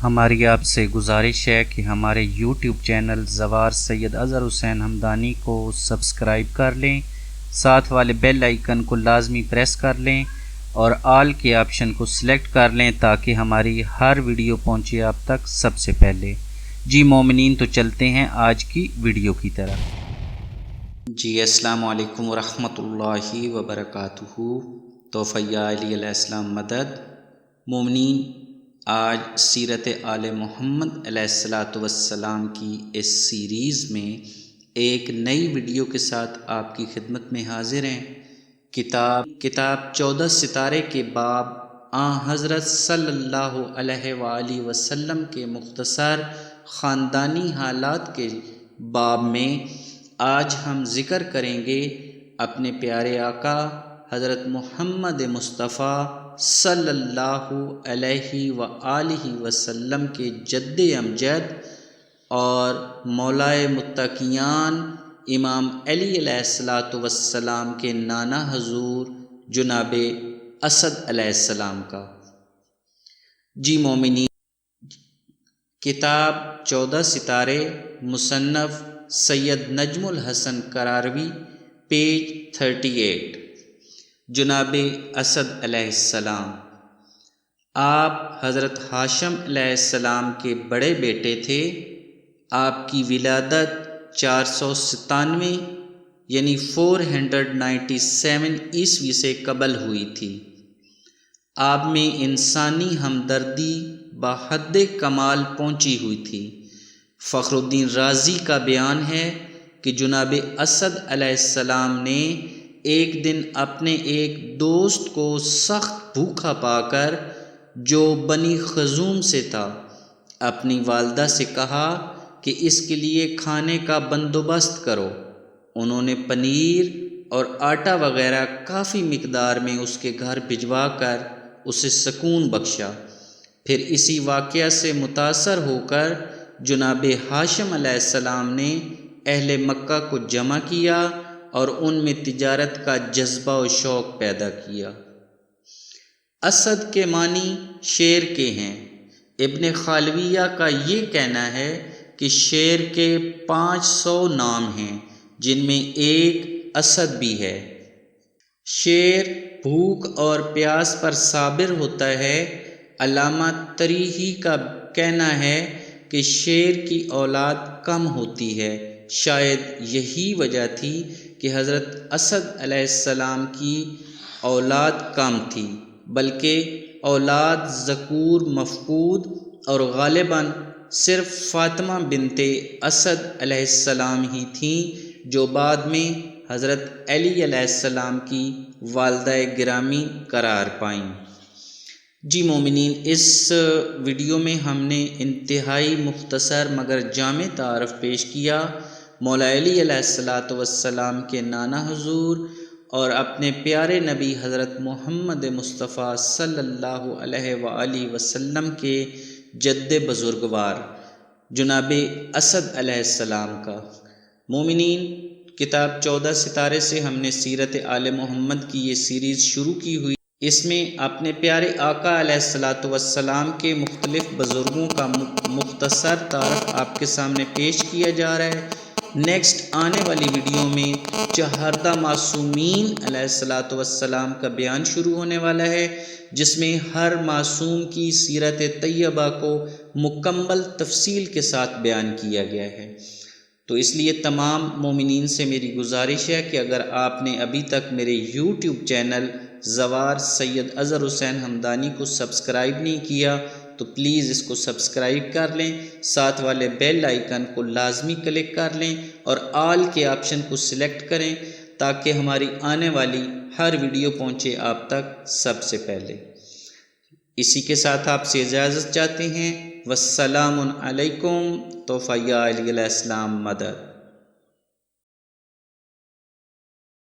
ہماری آپ سے گزارش ہے کہ ہمارے یوٹیوب چینل زوار سید اظہر حسین ہمدانی کو سبسکرائب کر لیں، ساتھ والے بیل آئیکن کو لازمی پریس کر لیں اور آل کے آپشن کو سلیکٹ کر لیں تاکہ ہماری ہر ویڈیو پہنچے آپ تک سب سے پہلے۔ جی مومنین، تو چلتے ہیں آج کی ویڈیو کی طرف۔ جی السلام علیکم ورحمۃ اللہ وبرکاتہ۔ توفیہ علی علیہ السلام مدد۔ مومنین، آج سیرت آل محمد علیہ السلام کی اس سیریز میں ایک نئی ویڈیو کے ساتھ آپ کی خدمت میں حاضر ہیں۔ کتاب 14 ستارے کے باب حضرت صلی اللہ علیہ وآلہ وسلم کے مختصر خاندانی حالات کے باب میں آج ہم ذکر کریں گے اپنے پیارے آقا حضرت محمد مصطفیٰ صلی اللہ علیہ وآلہ وسلم کے جد امجد اور مولائے متقیان امام علی علیہ السلام کے نانا حضور جناب اسد علیہ السلام کا۔ جی مومنین، کتاب 14 ستارے، مصنف سید نجم الحسن کراروی، پیج 38۔ جناب اسد علیہ السلام، آپ حضرت ہاشم علیہ السلام کے بڑے بیٹے تھے۔ آپ کی ولادت 497 یعنی 497 عیسوی سے قبل ہوئی تھی۔ آپ میں انسانی ہمدردی بحد کمال پہنچی ہوئی تھی۔ فخر الدین رازی کا بیان ہے کہ جناب اسد علیہ السلام نے ایک دن اپنے ایک دوست کو سخت بھوکا پا کر، جو بنی خزوم سے تھا، اپنی والدہ سے کہا کہ اس کے لیے کھانے کا بندوبست کرو۔ انہوں نے پنیر اور آٹا وغیرہ کافی مقدار میں اس کے گھر بھجوا کر اسے سکون بخشا۔ پھر اسی واقعہ سے متاثر ہو کر جناب ہاشم علیہ السلام نے اہل مکہ کو جمع کیا اور ان میں تجارت کا جذبہ و شوق پیدا کیا۔ اسد کے معنی شیر کے ہیں۔ ابن خالویہ کا یہ کہنا ہے کہ شیر کے 500 نام ہیں، جن میں ایک اسد بھی ہے۔ شیر بھوک اور پیاس پر صابر ہوتا ہے۔ علامہ تریہی کا کہنا ہے کہ شیر کی اولاد کم ہوتی ہے۔ شاید یہی وجہ تھی کہ حضرت اسد علیہ السلام کی اولاد کم تھی، بلکہ اولاد ذکور مفقود اور غالباً صرف فاطمہ بنت اسد علیہ السلام ہی تھیں، جو بعد میں حضرت علی علیہ السلام کی والدہ گرامی قرار پائیں۔ جی مومنین، اس ویڈیو میں ہم نے انتہائی مختصر مگر جامع تعارف پیش کیا مولا علی علیہ السلام کے نانا حضور اور اپنے پیارے نبی حضرت محمد مصطفیٰ صلی اللہ علیہ وآلہ وسلم کے جد بزرگوار جناب اسد علیہ السلام کا۔ مومنین، کتاب 14 ستارے سے ہم نے سیرت آل محمد کی یہ سیریز شروع کی ہوئی۔ اس میں اپنے پیارے آقا علیہ السلام کے مختلف بزرگوں کا مختصر تعارف آپ کے سامنے پیش کیا جا رہا ہے۔ نیکسٹ آنے والی ویڈیو میں چہاردہ معصومین علیہ السلام کا بیان شروع ہونے والا ہے، جس میں ہر معصوم کی سیرت طیبہ کو مکمل تفصیل کے ساتھ بیان کیا گیا ہے۔ تو اس لیے تمام مومنین سے میری گزارش ہے کہ اگر آپ نے ابھی تک میرے یوٹیوب چینل زوار سید اظہر حسین ہمدانی کو سبسکرائب نہیں کیا تو پلیز اس کو سبسکرائب کر لیں، ساتھ والے بیل آئیکن کو لازمی کلک کر لیں اور آل کے آپشن کو سلیکٹ کریں تاکہ ہماری آنے والی ہر ویڈیو پہنچے آپ تک سب سے پہلے۔ اسی کے ساتھ آپ سے اجازت چاہتے ہیں۔ والسلام علیکم۔ توفیہ علی علیہ السلام مدد۔